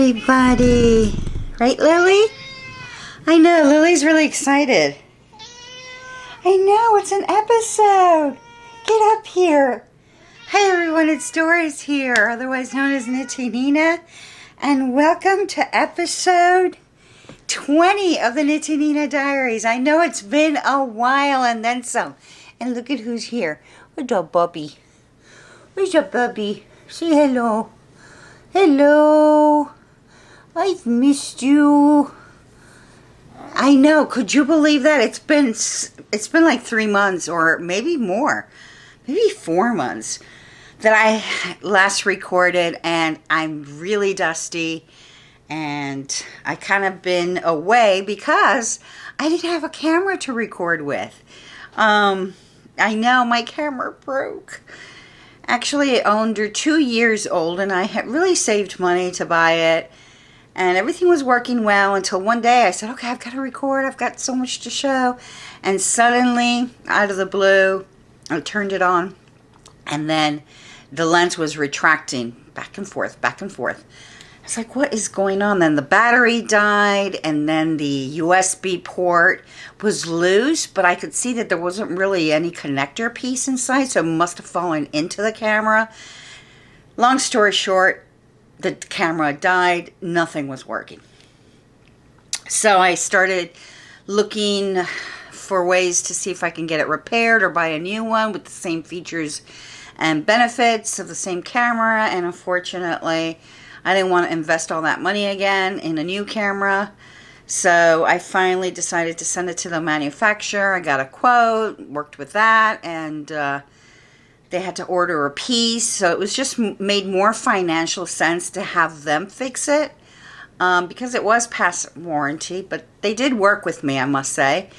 everybody. Right, Lily? I know, Lily's really excited. I know, it's an episode. Get up here. Hi everyone, it's Doris here, otherwise known as Knittynina, and welcome to episode 20 of the Knittynina Diaries. I know it's been a while and then some. And look at who's here. Where's your bubby? Where's your bubby? Say hello. Hello. I've missed you. I know. Could you believe that? It's been like 3 months or maybe more. Maybe 4 months that I last recorded, and I'm really dusty, and I kind of been away because I didn't have a camera to record with. I know my camera broke. Actually, it under 2 years old, and I had really saved money to buy it, and everything was working well until one day I said, okay, I've got to record. I've got so much to show. And suddenly, out of the blue, I turned it on, and then the lens was retracting back and forth, back and forth. I was like, what is going on? Then the battery died, and then the USB port was loose, but I could see that there wasn't really any connector piece inside, so it must have fallen into the camera. Long story short, the camera died. Nothing was working. So I started looking for ways to see if I can get it repaired or buy a new one with the same features and benefits of the same camera, and unfortunately I didn't want to invest all that money again in a new camera. So I finally decided to send it to the manufacturer. I got a quote, worked with that, and they had to order a piece. So it was just made more financial sense to have them fix it because it was past warranty. But they did work with me, I must say.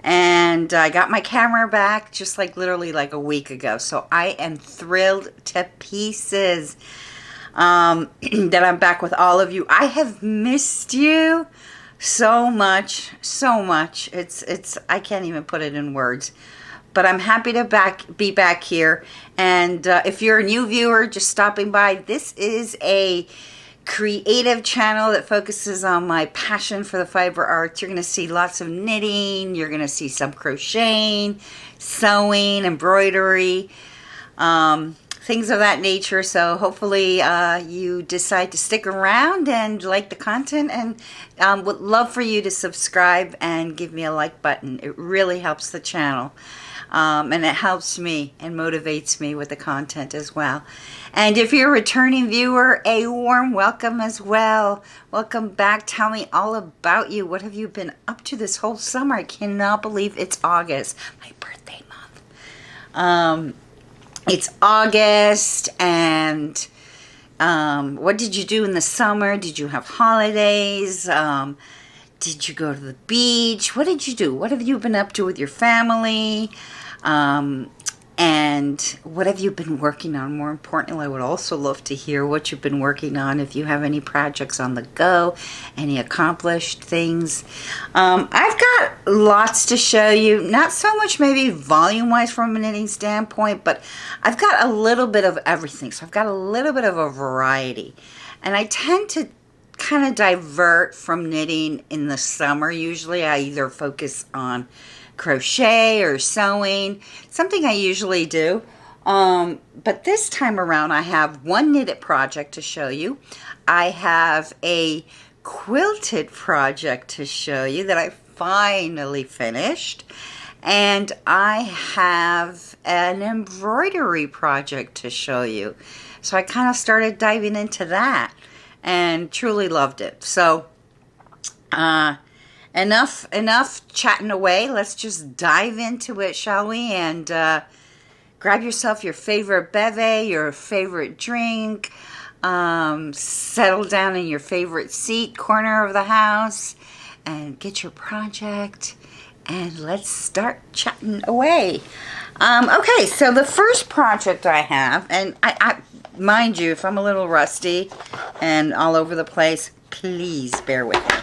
And I got my camera back just like literally like a week ago. So I am thrilled to pieces that I'm back with all of you. I have missed you so much, so much. It's I can't even put it in words. But I'm happy to be back here. And if you're a new viewer just stopping by, this is a creative channel that focuses on my passion for the fiber arts. You're going to see lots of knitting. You're going to see some crocheting, sewing, embroidery, things of that nature. So hopefully you decide to stick around and like the content, and would love for you to subscribe and give me a like button. It really helps the channel. And it helps me and motivates me with the content as well. And if you're a returning viewer, a warm welcome as well. Welcome back. Tell me all about you. What have you been up to this whole summer? I cannot believe it's August, my birthday month. It's August, and what did you do in the summer? Did you have holidays? Did you go to the beach? What did you do? What have you been up to with your family? And what have you been working on? More importantly, I would also love to hear what you've been working on. If you have any projects on the go, any accomplished things. I've got lots to show you. Not so much maybe volume-wise from a knitting standpoint, but I've got a little bit of everything. So I've got a little bit of a variety. And I tend to kind of divert from knitting in the summer. Usually I either focus on crochet or sewing, something I usually do. But this time around I have one knitted project to show you. I have a quilted project to show you that I finally finished. And I have an embroidery project to show you. So I kind of started diving into that and truly loved it. So enough chatting away. Let's just dive into it, shall we? And grab yourself your favorite beve, your favorite drink, settle down in your favorite seat corner of the house, and get your project, and let's start chatting away. Okay, so the first project I have, and I mind you, if I'm a little rusty and all over the place, please bear with me.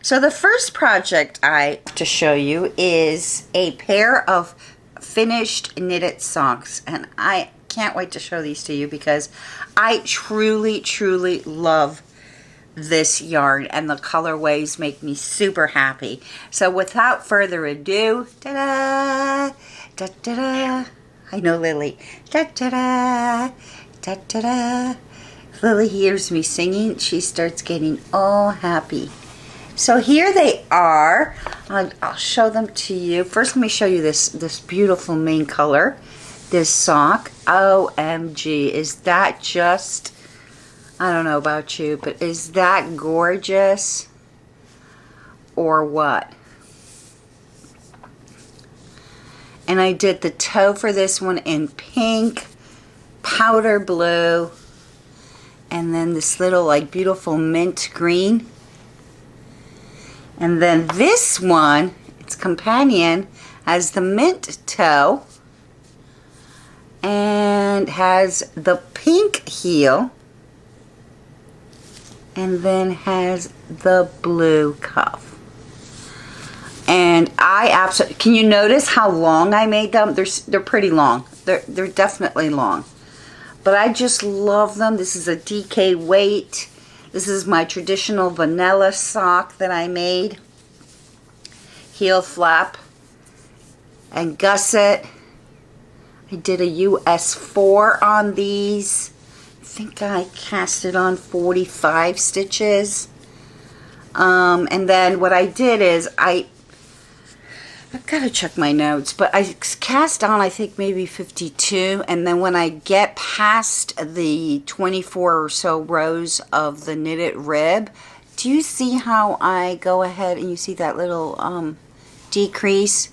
So the first project I to show you is a pair of finished knitted socks, and I can't wait to show these to you because I truly love this yarn, and the colorways make me super happy. So without further ado, ta-da, da-da-da. I know Lily. Da-da-da, da-da-da. If Lily hears me singing, she starts getting all happy. So here they are. I'll show them to you. First, let me show you this beautiful main color. This sock. OMG, is that just, I don't know about you, but is that gorgeous or what? And I did the toe for this one in pink, powder blue, and then this little like beautiful mint green. And then this one, its companion, has the mint toe and has the pink heel and then has the blue cuff. And I absolutely, can you notice how long I made them? They're pretty long. They're definitely long. But I just love them. This is a DK weight. This is my traditional vanilla sock that I made. Heel flap and gusset. I did a US 4 on these. I think I cast it on 45 stitches. And then what I did is I've got to check my notes, but I cast on, I think, maybe 52, and then when I get past the 24 or so rows of the knitted rib, do you see how I go ahead and you see that little decrease?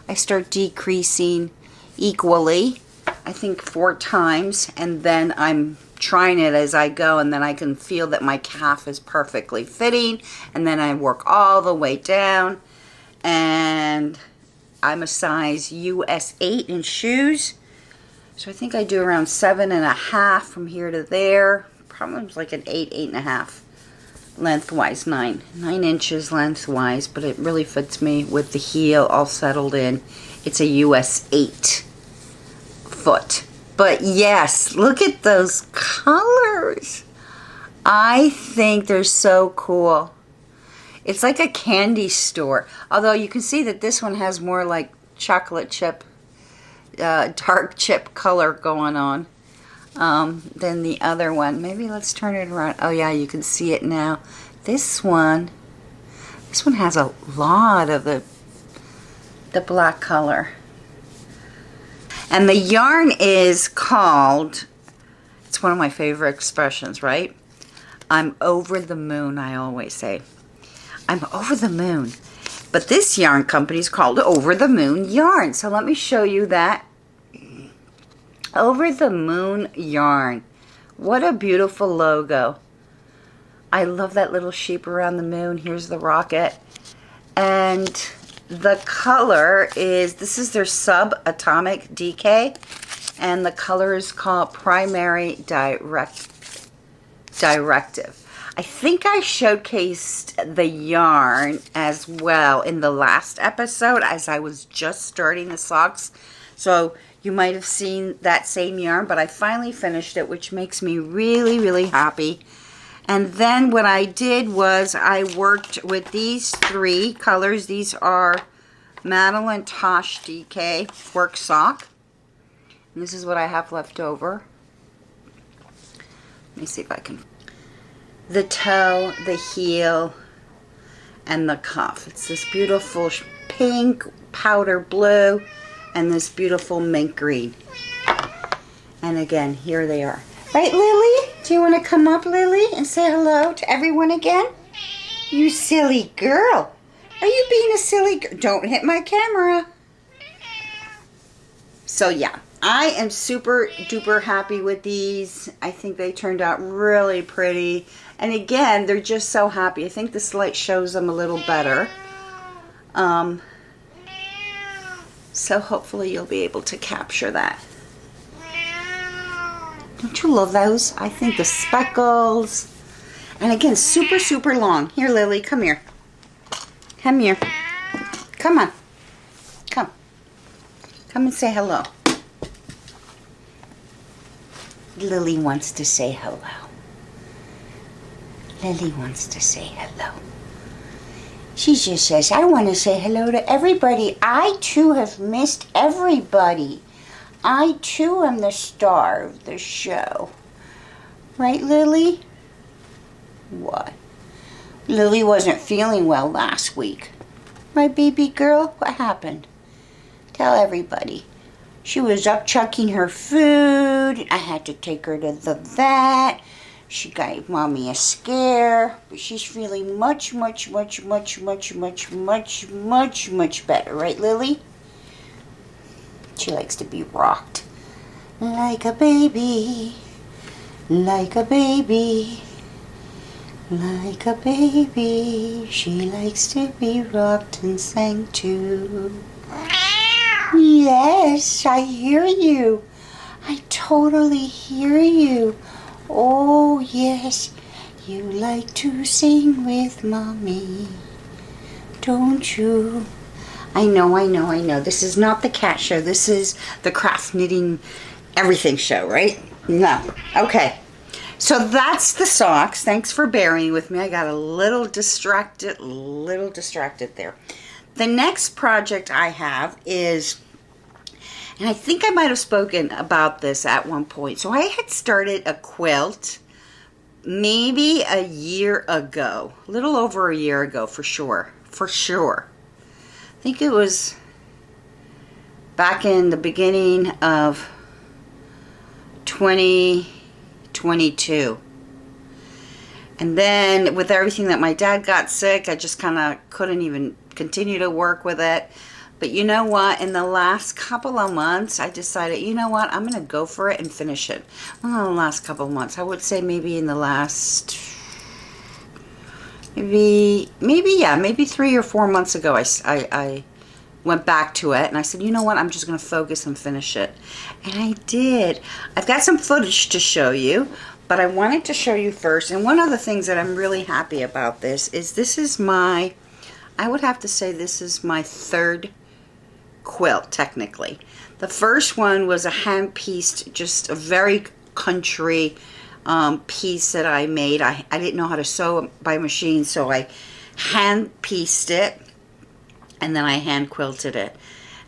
I start decreasing equally, I think 4 times, and then I'm trying it as I go, and then I can feel that my calf is perfectly fitting, and then I work all the way down. And I'm a size US 8 in shoes, so I think I do around 7.5 from here to there. Probably like an 8.5 lengthwise, 9 inches lengthwise, but it really fits me with the heel all settled in. It's a US 8 foot. But yes, look at those colors. I think they're so cool. It's like a candy store. Although you can see that this one has more like chocolate chip, dark chip color going on than the other one. Maybe let's turn it around. Oh yeah, you can see it now. This one has a lot of the black color. And the yarn is called, it's one of my favorite expressions, right? I'm over the moon, I always say. I'm over the moon. But this yarn company is called Over the Moon Yarn. So let me show you that. Over the Moon Yarn. What a beautiful logo. I love that little sheep around the moon. Here's the rocket. And the color is, this is their subatomic DK. And the color is called Primary Directive. I think I showcased the yarn as well in the last episode as I was just starting the socks. So you might have seen that same yarn, but I finally finished it, which makes me really, really happy. And then what I did was I worked with these 3 colors. These are Madeline Tosh DK work sock. And this is what I have left over. Let me see if I can. The toe, the heel, and the cuff. It's this beautiful pink, powder blue, and this beautiful mint green. And again, here they are. Right, Lily? Do you want to come up, Lily, and say hello to everyone again? You silly girl. Are you being a silly girl? Don't hit my camera. So yeah, I am super duper happy with these. I think they turned out really pretty. And again, they're just so happy. I think this light shows them a little better. So hopefully you'll be able to capture that. Don't you love those? I think the speckles. And again, super, super long. Here, Lily, come here. Come here. Come on. Come. Come and say hello. Lily wants to say hello. Lily wants to say hello. She just says, I want to say hello to everybody. I too have missed everybody. I too am the star of the show. Right, Lily? What? Lily wasn't feeling well last week. Right, baby girl? What happened? Tell everybody. She was up chucking her food. I had to take her to the vet. She gave Mommy a scare. But she's feeling much better. Right, Lily? She likes to be rocked. Like a baby. Like a baby. Like a baby. She likes to be rocked and sang too. Yes, I hear you. I totally hear you. Oh, yes, you like to sing with Mommy, don't you? I know. This is not the cat show. This is the craft knitting everything show, right? No. Okay. So that's the socks. Thanks for bearing with me. I got a little distracted there. The next project I have is, and I think I might have spoken about this at one point. So I had started a quilt maybe a year ago, a little over a year ago for sure. I think it was back in the beginning of 2022. And then with everything that my dad got sick, I just kind of couldn't even continue to work with it. But you know what? In the last couple of months, I decided, you know what? I'm going to go for it and finish it. Well, not in the last couple of months. I would say maybe in the last, maybe 3 or 4 months ago, I went back to it. And I said, you know what? I'm just going to focus and finish it. And I did. I've got some footage to show you. But I wanted to show you first. And one of the things that I'm really happy about this is my, I would have to say this is my third quilt technically. The first one was a hand pieced, just a very country piece that I made. I didn't know how to sew by machine, so I hand pieced it and then I hand quilted it.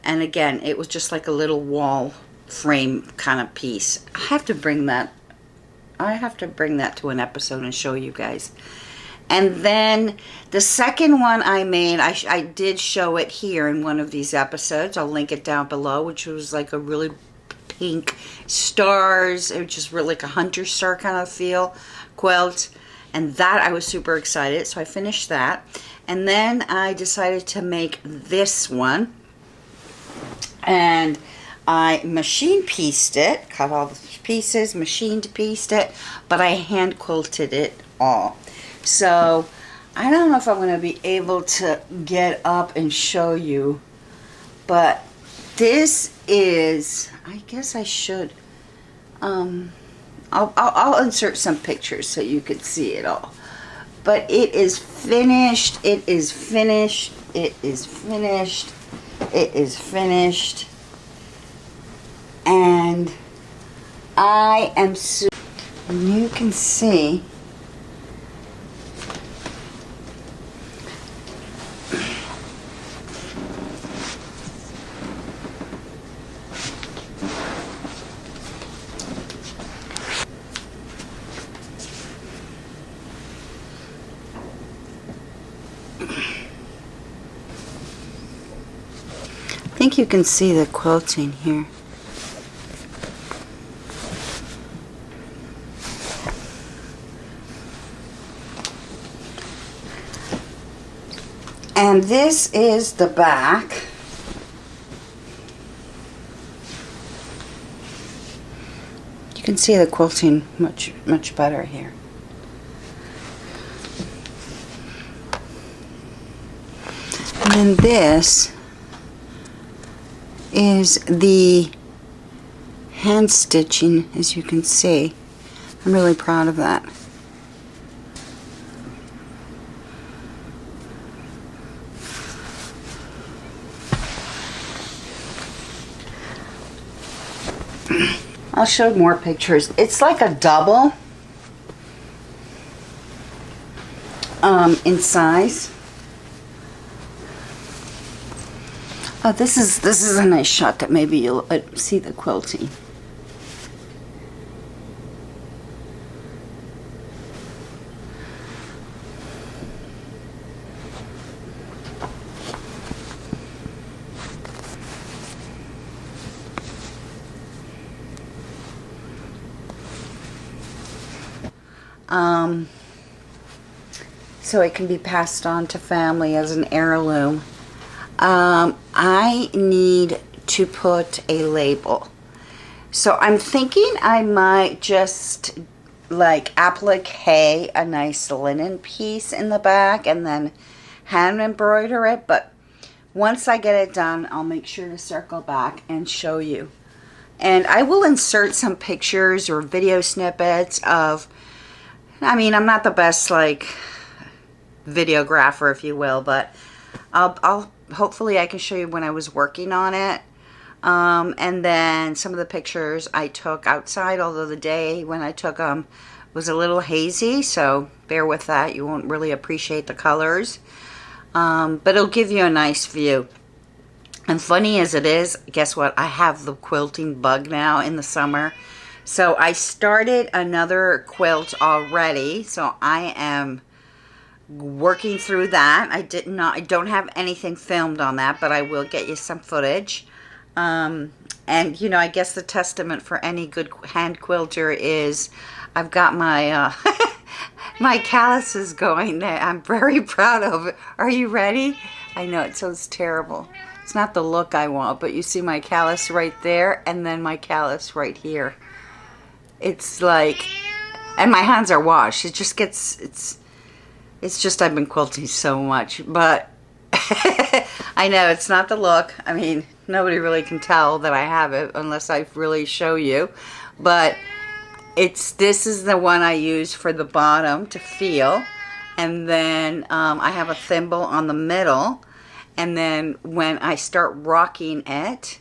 And again, it was just like a little wall frame kind of piece. I have to bring that to an episode and show you guys. And then the second one I made, I did show it here in one of these episodes. I'll link it down below, which was like a really pink stars. It was just really like a hunter star kind of feel quilt. And that I was super excited. So I finished that. And then I decided to make this one. And I machine pieced it, cut all the pieces, machined pieced it, but I hand quilted it all. So I don't know if I'm going to be able to get up and show you, but this is, I guess I should, I'll insert some pictures so you can see it all. But it is finished, it is finished, it is finished, it is finished. And I am super, and you can see I think you can see the quilting here. And this is the back. You can see the quilting much better here. And then this is the hand stitching, as you can see. I'm really proud of that. I'll show more pictures. It's like a double. in size. Oh, this is a nice shot that maybe you'll see the quilting. So it can be passed on to family as an heirloom. I need to put a label. So I'm thinking I might just like applique a nice linen piece in the back and then hand embroider it. But once I get it done, I'll make sure to circle back and show you. And I will insert some pictures or video snippets of, I mean, I'm not the best like videographer, if you will, but I'll hopefully I can show you when I was working on it. And then some of the pictures I took outside, although the day when I took them was a little hazy, so bear with that. You won't really appreciate the colors. But it'll give you a nice view. And funny as it is, guess what? I have the quilting bug now in the summer. So I started another quilt already. So I am working through that. I don't have anything filmed on that, but I will get you some footage. And you know, I guess the testament for any good hand quilter is I've got my my calluses going there. I'm very proud of it. Are you ready? I know it sounds terrible. It's not the look I want, but you see my callus right there and then my callus right here. It's like, and my hands are washed. It just gets, it's just I've been quilting so much, but I know it's not the look. I mean, nobody really can tell that I have it unless I really show you, but this is the one I use for the bottom to feel, and then I have a thimble on the middle, and then when I start rocking it,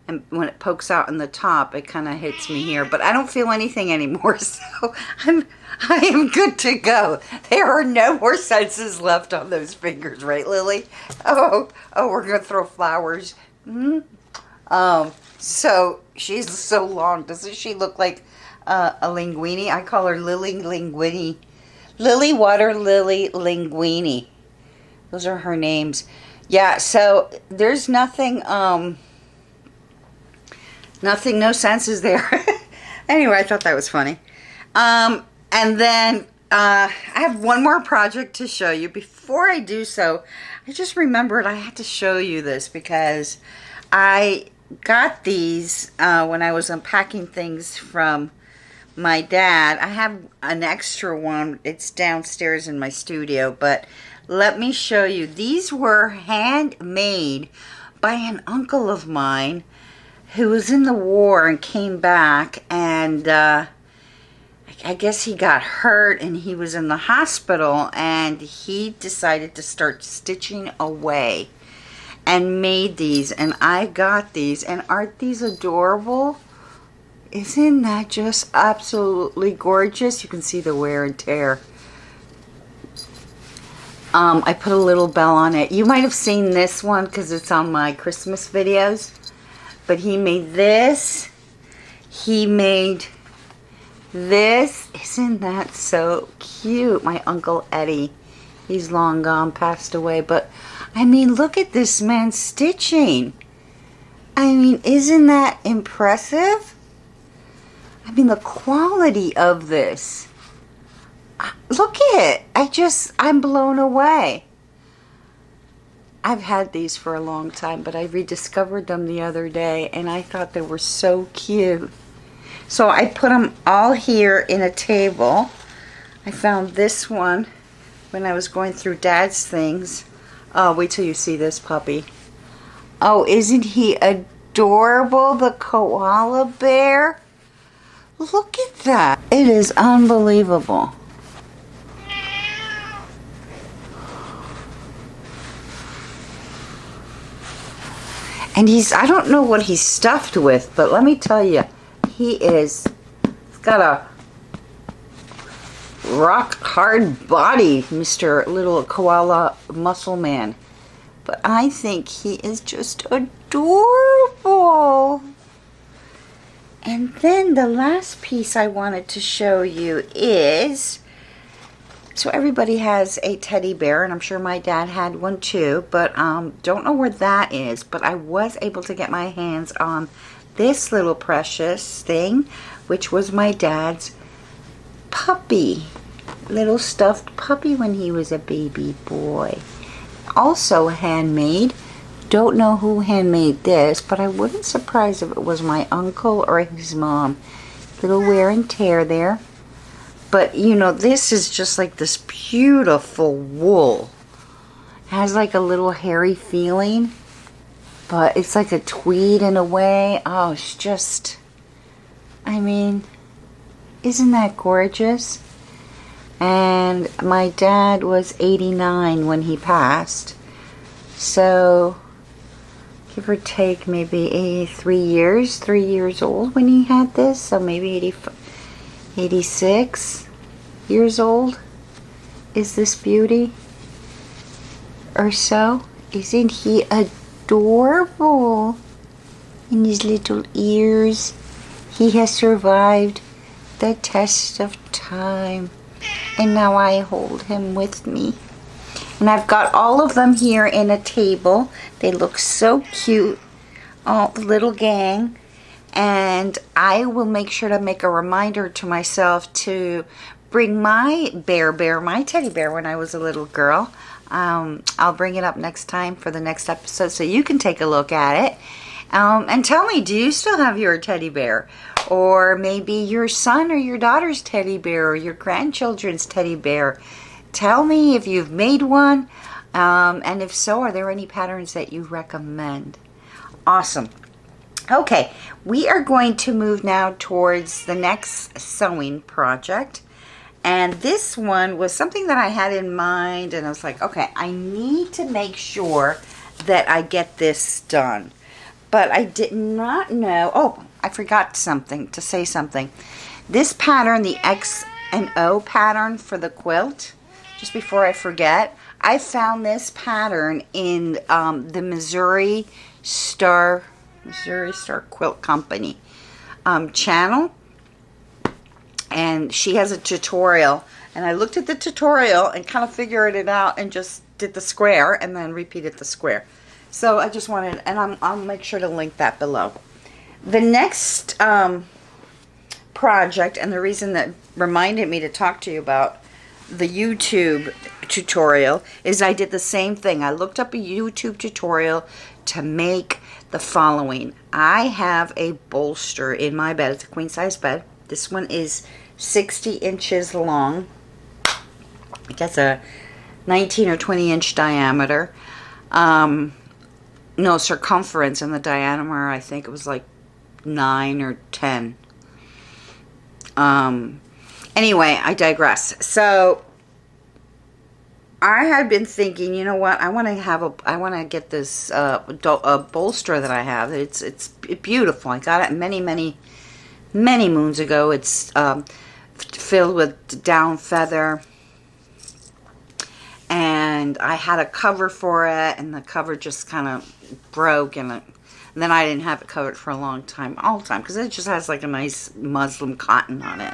and when it pokes out on the top, it kind of hits me here. But I don't feel anything anymore, so I am good to go. There are no more senses left on those fingers, right, Lily? Oh, we're going to throw flowers. So she's so long. Doesn't she look like a linguini? I call her Lily Linguini. Lily Water Lily Linguini. Those are her names. Yeah, so there's nothing... no senses there. Anyway, I thought that was funny. And then I have one more project to show you. Before I do so, I just remembered I had to show you this because I got these when I was unpacking things from my dad. I have an extra one. It's downstairs in my studio, but let me show you. These were handmade by an uncle of mine who was in the war and came back, and I guess he got hurt and he was in the hospital, and he decided to start stitching away and made these, and I got these, and aren't these adorable? Isn't that just absolutely gorgeous? You can see the wear and tear. I put a little bell on it. You might have seen this one because it's on my Christmas videos. But he made this. He made this. Isn't that so cute? My Uncle Eddie. He's long gone, passed away. But, I mean, look at this man stitching. I mean, isn't that impressive? I mean, the quality of this. Look at it. I'm blown away. I've had these for a long time, but I rediscovered them the other day, and I thought they were so cute. So I put them all here in a table. I found this one when I was going through Dad's things. Oh, wait till you see this puppy. Oh, isn't he adorable, the koala bear? Look at that. It is unbelievable. And I don't know what he's stuffed with, but let me tell you, he's got rock hard body, Mr. Little Koala Muscle Man. But I think he is just adorable. And then the last piece I wanted to show you is, so everybody has a teddy bear, and I'm sure my dad had one too, but don't know where that is, but I was able to get my hands on this little precious thing, which was my dad's puppy, little stuffed puppy when he was a baby boy. Also handmade. Don't know who handmade this, but I wouldn't surprise if it was my uncle or his mom. Little wear and tear there. But you know, this is just like this beautiful wool. Has like a little hairy feeling, but it's like a tweed in a way. Oh, it's just, I mean, isn't that gorgeous? And my dad was 89 when he passed, so give or take maybe 3 years old when he had this, so maybe 86 years old is this beauty or so. Isn't he adorable in his little ears? He has survived the test of time, and now I hold him with me. And I've got all of them here in a table. They look so cute, all the little gang. And I will make sure to make a reminder to myself to bring my my teddy bear when I was a little girl. I'll bring it up next time for the next episode so you can take a look at it. And tell me, do you still have your teddy bear? Or maybe your son or your daughter's teddy bear or your grandchildren's teddy bear? Tell me if you've made one, and if so, are there any patterns that you recommend? Awesome. Okay, we are going to move now towards the next sewing project. And this one was something that I had in mind, and I was like, okay, I need to make sure that I get this done. But I did not know, oh, I forgot to say something. This pattern, the X and O pattern for the quilt, just before I forget, I found this pattern in the Missouri Star Quilt Company channel, and she has a tutorial, and I looked at the tutorial and kind of figured it out and just did the square and then repeated the square. So I just wanted, and I'll make sure to link that below. The next project, and the reason that reminded me to talk to you about the YouTube tutorial, is I did the same thing. I looked up a YouTube tutorial to make the following. I have a bolster in my bed. It's a queen size bed. This one is 60 inches long. It has a 19 or 20 inch diameter. No, circumference, and the diameter, I think it was like 9 or 10. Anyway, I digress. So I had been thinking, you know what? I want to get this bolster that I have. It's beautiful. I got it many moons ago. It's filled with down feather, and I had a cover for it, and the cover just kind of broke, and then I didn't have it covered for a long time, all the time, because it just has like a nice muslin cotton on it.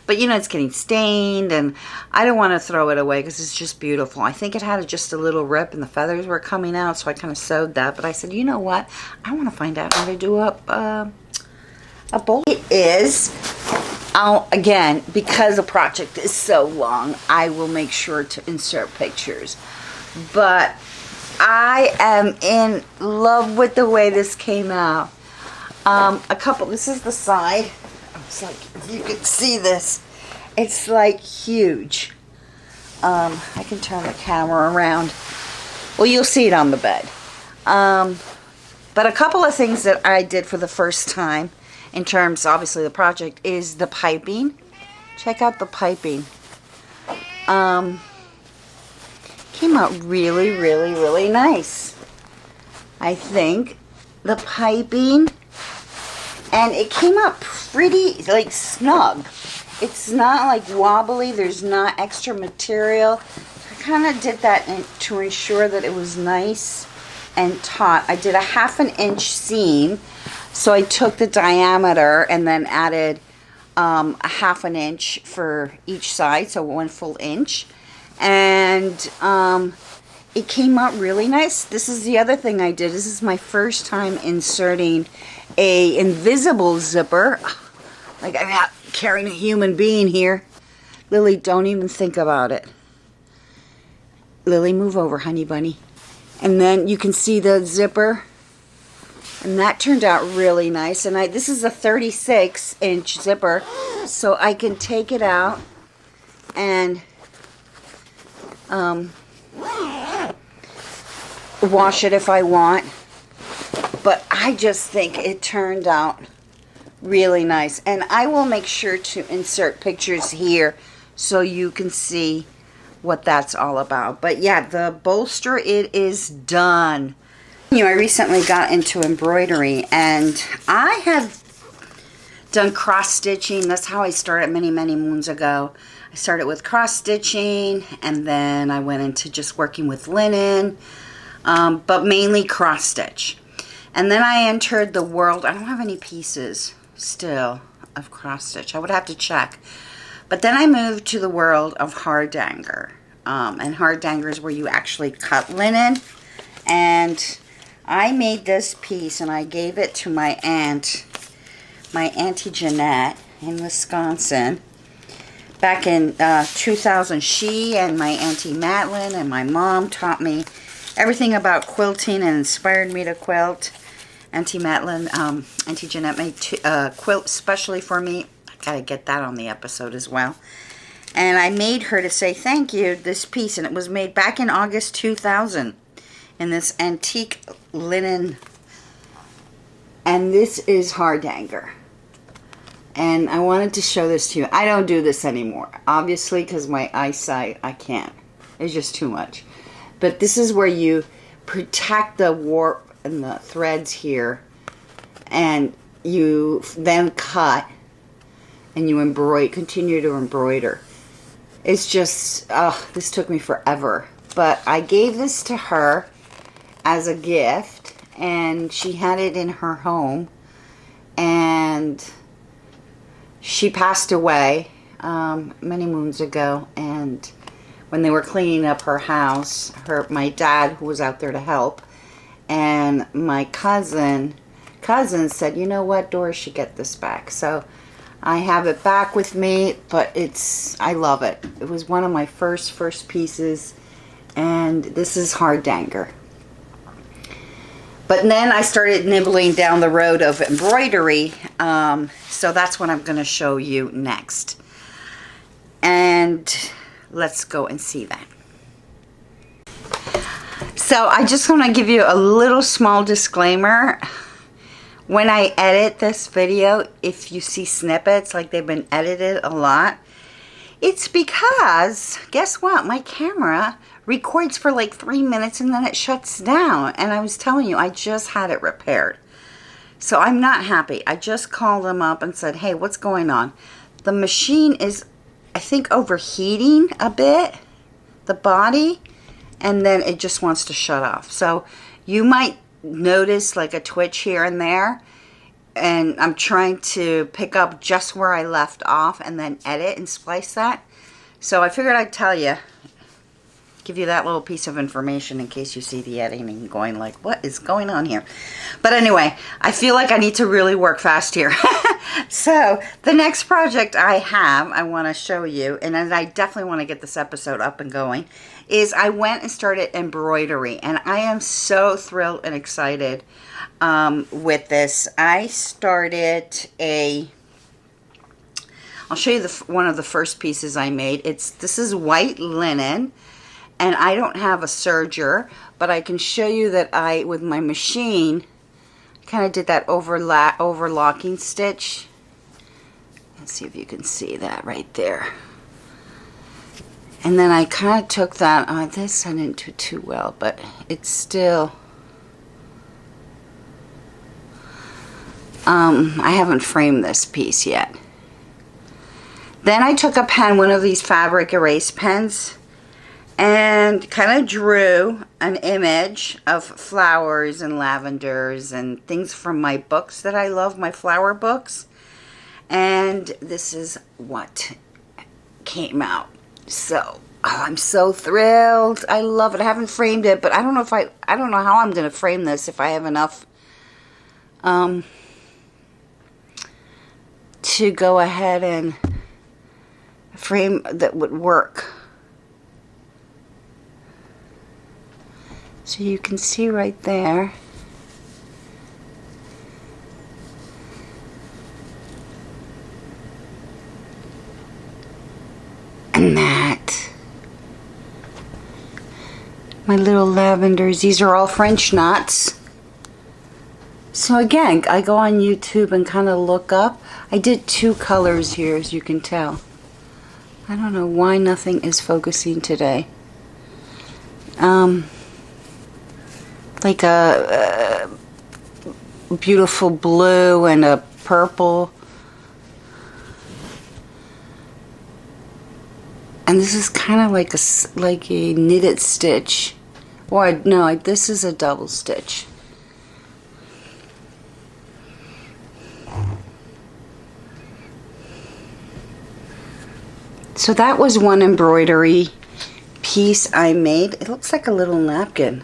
But you know, it's getting stained, and I don't want to throw it away because it's just beautiful. I think it had just a little rip, and the feathers were coming out, so I kind of sewed that. But I said, you know what? I want to find out how to do a bowl. It is, again, because the project is so long, I will make sure to insert pictures. But I am in love with the way this came out. This is the side. It's like, if you could see this, it's like huge. I can turn the camera around. Well, you'll see it on the bed. But a couple of things that I did for the first time, in terms, obviously, the project, is the piping. Check out the piping. Came out really nice. I think the piping, and it came out pretty like snug. it's not like wobbly. There's not extra material. I kind of did that to ensure that it was nice and taut. I did a 1/2 inch seam. So I took the diameter and then added a 1/2 inch for each side. So 1 full inch. And it came out really nice. This is the other thing I did. This is my first time inserting a invisible zipper. Like I'm not carrying a human being here. Lily, don't even think about it. Lily, move over, honey bunny. And then you can see the zipper. And that turned out really nice. And this is a 36-inch zipper. So I can take it out and wash it if I want. But I just think it turned out really nice. And I will make sure to insert pictures here so you can see what that's all about. But yeah, the bolster, it is done. I recently got into embroidery, and I have done cross stitching. That's how I started many moons ago. I started with cross stitching, and then I went into just working with linen, but mainly cross stitch. And then I entered the world. I don't have any pieces still of cross stitch. I would have to check. But then I moved to the world of hardanger. And hardanger is where you actually cut linen. And I made this piece and I gave it to my aunt, my Auntie Jeanette in Wisconsin. Back in 2000, she and my Auntie Madeline and my mom taught me everything about quilting and inspired me to quilt. Auntie Madeline, Auntie Jeanette made a quilt specially for me. I gotta get that on the episode as well. And I made her to say thank you, this piece, and it was made back in August 2000 in this antique linen. And this is hardanger. And I wanted to show this to you. I don't do this anymore, obviously, because my eyesight, I can't. It's just too much. But this is where you protect the warp and the threads here, and you then cut and you embroider, continue to embroider. It's just, this took me forever. But I gave this to her as a gift, and she had it in her home, and she passed away many moons ago. And when they were cleaning up her house, my dad, who was out there to help, and my cousin said, you know what, Doris should get this back. So I have it back with me, but I love it. It was one of my first pieces, and this is hardanger. But then I started nibbling down the road of embroidery, so that's what I'm going to show you next. And let's go and see that. So I just want to give you a little small disclaimer. When I edit this video, if you see snippets, like they've been edited a lot, it's because, guess what, my camera records for like 3 minutes and then it shuts down. And I was telling you, I just had it repaired. So I'm not happy. I just called them up and said, hey, what's going on? The machine is, I think, overheating a bit, the body, and then it just wants to shut off. So you might notice like a twitch here and there, and I'm trying to pick up just where I left off and then edit and splice that. So I figured I'd tell you, give you that little piece of information in case you see the editing going like, what is going on here? But anyway, I feel like I need to really work fast here. So the next project I want to show you, and I definitely want to get this episode up and going, is I went and started embroidery, and I am so thrilled and excited with this. I started I'll show you one of the first pieces I made. This is white linen, and I don't have a serger, but I can show you that with my machine, kind of did that overlocking stitch. Let's see if you can see that right there. And then I kind of took that, this I didn't do too well, but it's still, I haven't framed this piece yet. Then I took a pen, one of these fabric erase pens, and kind of drew an image of flowers and lavenders and things from my books that I love, my flower books. And this is what came out. So, I'm so thrilled. I love it. I haven't framed it, but I don't know how I'm going to frame this, if I have enough to go ahead and frame that would work. So you can see right there. And that. My little lavenders. These are all French knots. So again, I go on YouTube and kind of look up. I did 2 colors here, as you can tell. I don't know why nothing is focusing today. Like a beautiful blue and a purple. And this is kind of like a knitted stitch. Or no, this is a double stitch. So that was one embroidery piece I made. It looks like a little napkin.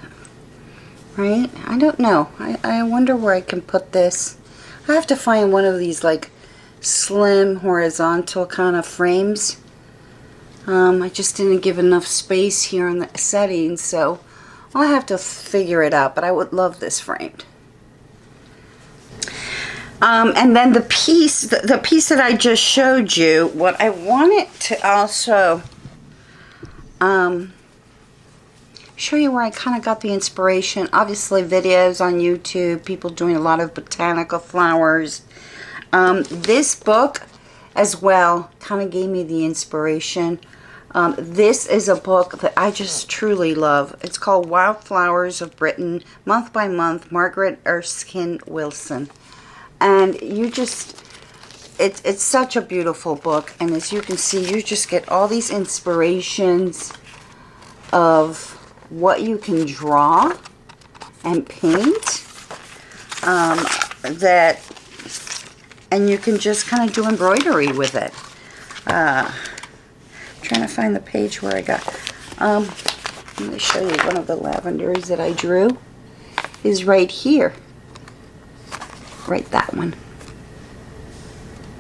Right? I don't know. I wonder where I can put this. I have to find one of these like slim horizontal kind of frames. I just didn't give enough space here on the settings, so I'll have to figure it out, but I would love this framed. And then the piece that I just showed you, what I wanted to also show you where I kind of got the inspiration. Obviously videos on YouTube, people doing a lot of botanical flowers. This book as well kind of gave me the inspiration. This is a book that I just truly love. It's called Wildflowers of Britain, Month by Month, Margaret Erskine Wilson. And you just, it's such a beautiful book. And as you can see, you just get all these inspirations of what you can draw and paint. And you can just kind of do embroidery with it. Trying to find the page where I got. Let me show you one of the lavenders that I drew. Is right here. Right, that one.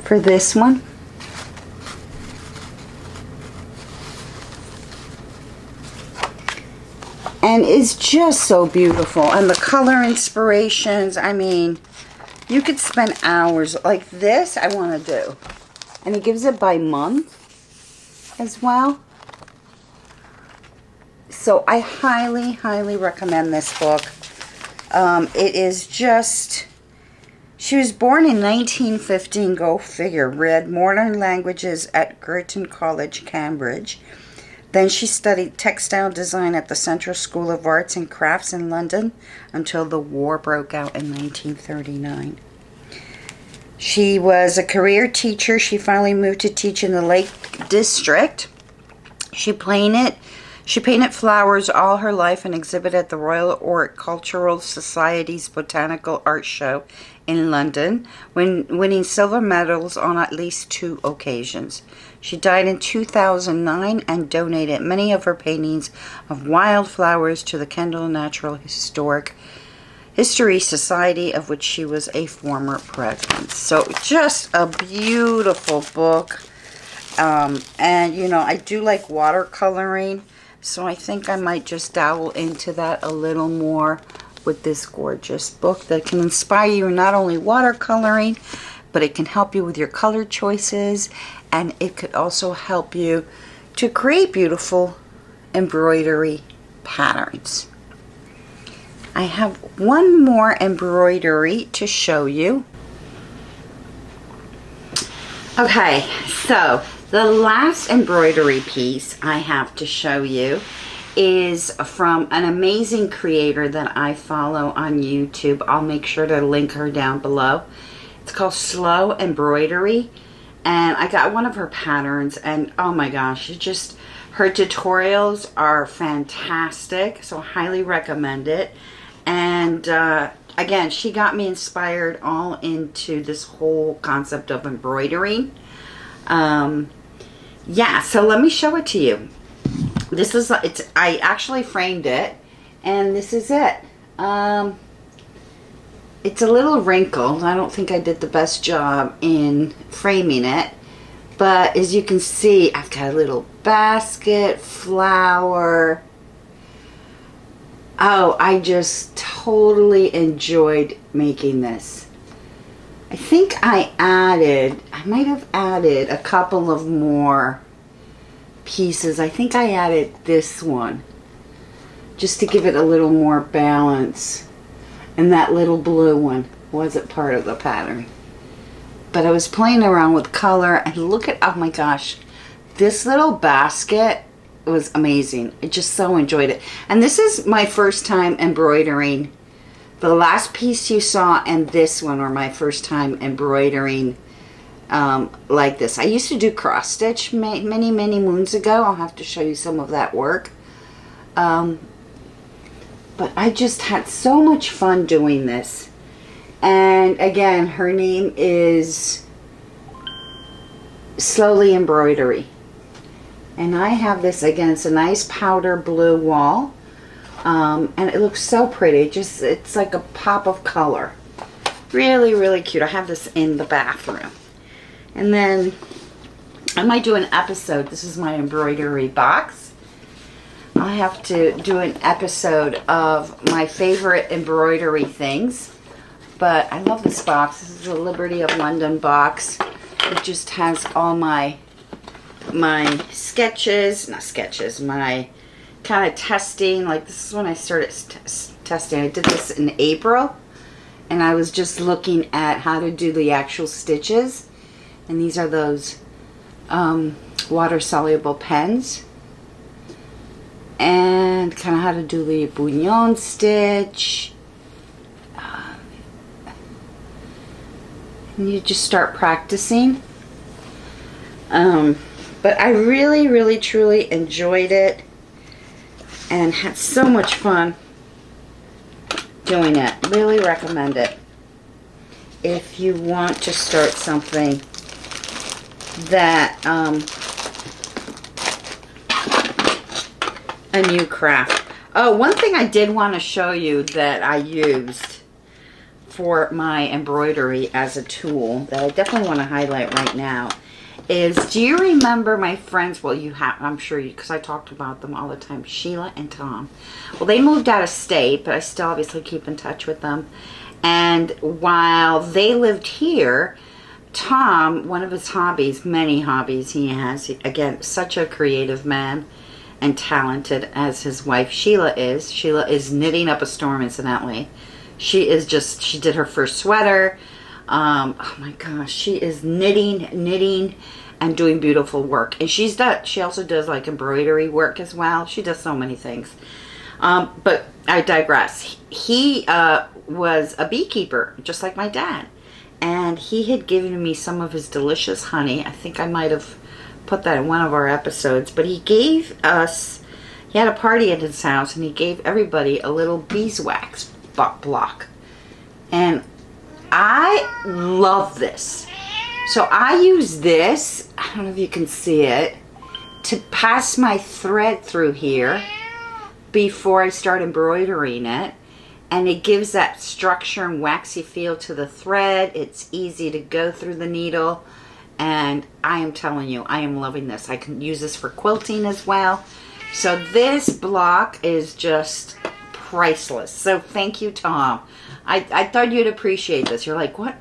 For this one. And it's just so beautiful. And the color inspirations, I mean, you could spend hours. Like this, I want to do. And it gives it by month as well. So I highly, highly recommend this book. It is just... She was born in 1915, go figure, read modern languages at Girton College, Cambridge. Then she studied textile design at the Central School of Arts and Crafts in London until the war broke out in 1939. She was a career teacher. She finally moved to teach in the Lake District. She painted flowers all her life and exhibited at the Royal Horticultural Society's Botanical Art Show in London, winning silver medals on at least 2 occasions. She died in 2009 and donated many of her paintings of wildflowers to the Kendall Natural History Society, of which she was a former president. So just a beautiful book. And you know, I do like watercoloring, so I think I might just dabble into that a little more with this gorgeous book that can inspire you not only watercoloring, but it can help you with your color choices, and it could also help you to create beautiful embroidery patterns. I have one more embroidery to show you. Okay, so the last embroidery piece I have to show you is from an amazing creator that I follow on YouTube. I'll make sure to link her down below. It's called Slow Embroidery, and I got one of her patterns, and oh my gosh, her tutorials are fantastic, so highly recommend it. And again, she got me inspired all into this whole concept of embroidery. Yeah, so let me show it to you. This is, I actually framed it, and this is it. It's a little wrinkled. I don't think I did the best job in framing it. But as you can see, I've got a little basket, flower. Oh, I just totally enjoyed making this. I think I might have added a couple of more pieces. I think I added this one just to give it a little more balance. And that little blue one wasn't part of the pattern. But I was playing around with color, and look at, oh my gosh, this little basket was amazing. I just so enjoyed it. And this is my first time embroidering. The last piece you saw and this one were my first time embroidering like this. I used to do cross stitch many moons ago. I'll have to show you some of that work. But I just had so much fun doing this. And again, her name is Slowly Embroidery. And I have this, again, it's a nice powder blue wall. And it looks so pretty. It's like a pop of color. Really, really cute. I have this in the bathroom. And then I might do an episode. This is my embroidery box. I have to do an episode of my favorite embroidery things. But I love this box. This is the Liberty of London box. It just has all my sketches, not sketches, my kind of testing. Like, this is when I started testing. I did this in April. And I was just looking at how to do the actual stitches. And these are those water-soluble pens. And kind of how to do the bouillon stitch. And you just start practicing. But I really, really, truly enjoyed it. And had so much fun doing it. Really recommend it. If you want to start something that a new craft. Oh, one thing I did want to show you that I used for my embroidery as a tool that I definitely want to highlight right now is, do you remember my friends? Well, you have, I'm sure you, because I talked about them all the time, Sheila and Tom. Well, they moved out of state, but I still obviously keep in touch with them. And while they lived here, Tom, one of his hobbies, many hobbies he has, again, such a creative man and talented as his wife Sheila is. Sheila is knitting up a storm, incidentally. She did her first sweater. Oh my gosh, she is knitting and doing beautiful work. And she also does like embroidery work as well. She does so many things. But I digress. He was a beekeeper, just like my dad. And he had given me some of his delicious honey. I think I might have put that in one of our episodes. But he gave us, he had a party at his house, and he gave everybody a little beeswax block. And I love this. So I use this, I don't know if you can see it, to pass my thread through here before I start embroidering it. And it gives that structure and waxy feel to the thread. It's easy to go through the needle. And I am telling you, I am loving this. I can use this for quilting as well. So this block is just priceless. So thank you, Tom. I thought you'd appreciate this. You're like, what? I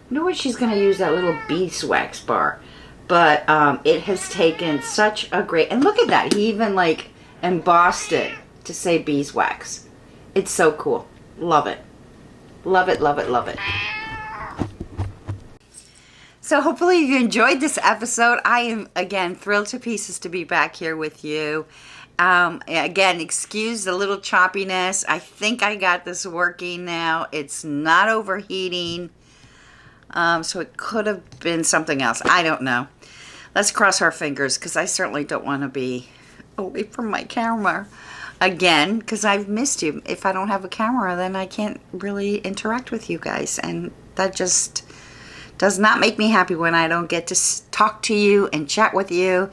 wonder what she's going to use that little beeswax bar. But it has taken such a great... And look at that. He even like embossed it to say beeswax. It's so cool. Love it. Love it, love it, love it. So hopefully you enjoyed this episode. I am, again, thrilled to pieces to be back here with you. Again, excuse the little choppiness. I think I got this working now. It's not overheating. So it could have been something else. I don't know. Let's cross our fingers, because I certainly don't want to be away from my camera again, because I've missed you. If I don't have a camera, then I can't really interact with you guys, and that just does not make me happy when I don't get to talk to you and chat with you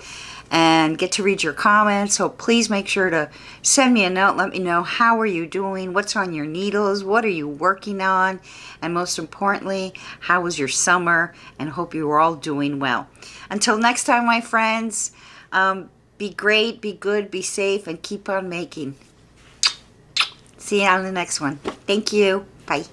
and get to read your comments. So please make sure to send me a note. Let me know, how are you doing? What's on your needles? What are you working on? And most importantly, how was your summer? And hope you are all doing well. Until next time, my friends, be great, be good, be safe, and keep on making. See you on the next one. Thank you. Bye.